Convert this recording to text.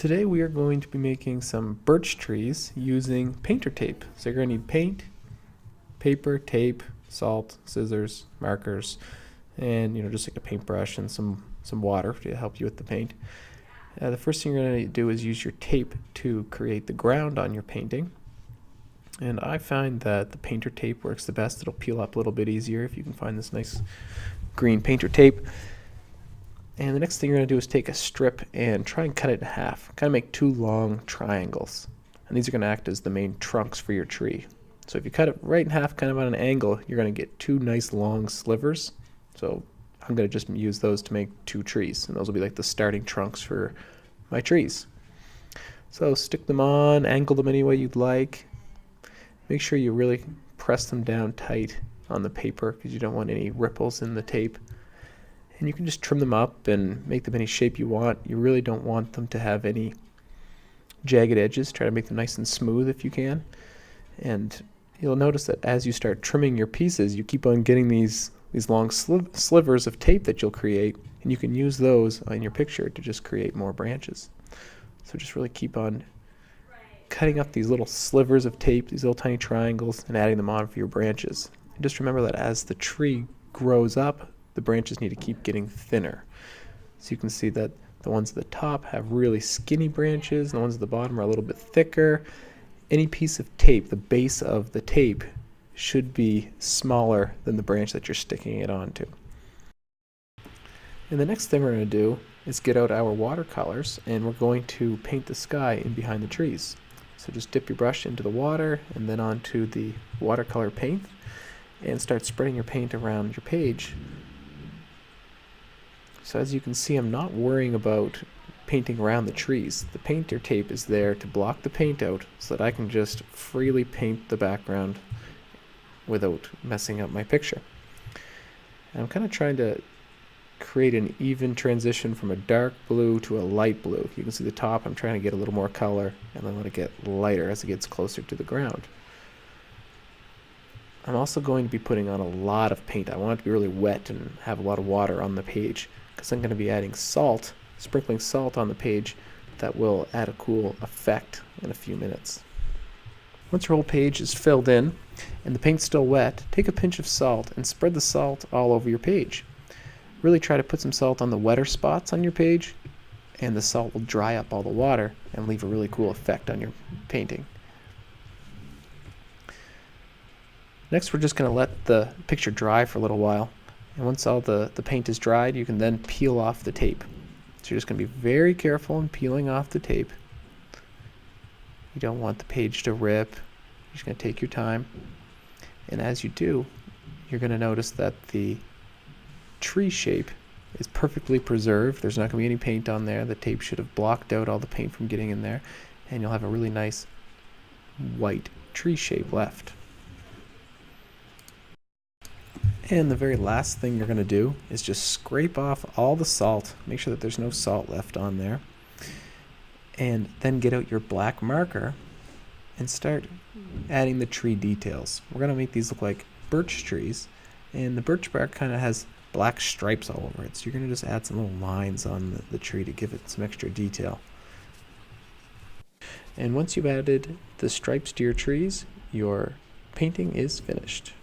Today we are going to be making some birch trees using painter tape. So you're going to need paint, paper, tape, salt, scissors, markers, and just like a paintbrush and some water to help you with the paint. The first thing you're going to do is use your tape to create the ground on your painting. And I find that the painter tape works the best. It'll peel up a little bit easier if you can find this nice green painter tape. And the next thing you're going to do is take a strip and try and cut it in half. Kind of make two long triangles. And these are going to act as the main trunks for your tree. So if you cut it right in half, kind of on an angle, you're going to get two nice long slivers. So I'm going to just use those to make two trees. And those will be like the starting trunks for my trees. So stick them on, angle them any way you'd like. Make sure you really press them down tight on the paper because you don't want any ripples in the tape. And you can just trim them up and make them any shape you want. You really don't want them to have any jagged edges. Try to make them nice and smooth if you can. And you'll notice that as you start trimming your pieces, you keep on getting these long slivers of tape that you'll create, and you can use those on your picture to just create more branches. So just really keep on cutting up these little slivers of tape, these little tiny triangles, and adding them on for your branches. And just remember that as the tree grows up, the branches need to keep getting thinner. So you can see that the ones at the top have really skinny branches, and the ones at the bottom are a little bit thicker. Any piece of tape, the base of the tape, should be smaller than the branch that you're sticking it onto. And the next thing we're going to do is get out our watercolors, and we're going to paint the sky in behind the trees. So just dip your brush into the water and then onto the watercolor paint and start spreading your paint around your page. So as you can see, I'm not worrying about painting around the trees. The painter tape is there to block the paint out so that I can just freely paint the background without messing up my picture. And I'm kind of trying to create an even transition from a dark blue to a light blue. You can see the top, I'm trying to get a little more color and then let it get lighter as it gets closer to the ground. I'm also going to be putting on a lot of paint. I want it to be really wet and have a lot of water on the page because I'm going to be adding salt, sprinkling salt on the page that will add a cool effect in a few minutes. Once your whole page is filled in and the paint's still wet, take a pinch of salt and spread the salt all over your page. Really try to put some salt on the wetter spots on your page, and the salt will dry up all the water and leave a really cool effect on your painting. Next, we're just going to let the picture dry for a little while. And once all the paint is dried, you can then peel off the tape. So you're just going to be very careful in peeling off the tape. You don't want the page to rip. You're just going to take your time. And as you do, you're going to notice that the tree shape is perfectly preserved. There's not going to be any paint on there. The tape should have blocked out all the paint from getting in there. And you'll have a really nice white tree shape left. And the very last thing you're going to do is just scrape off all the salt. Make sure that there's no salt left on there. And then get out your black marker and start adding the tree details. We're going to make these look like birch trees. And the birch bark kind of has black stripes all over it. So you're going to just add some little lines on the tree to give it some extra detail. And once you've added the stripes to your trees, your painting is finished.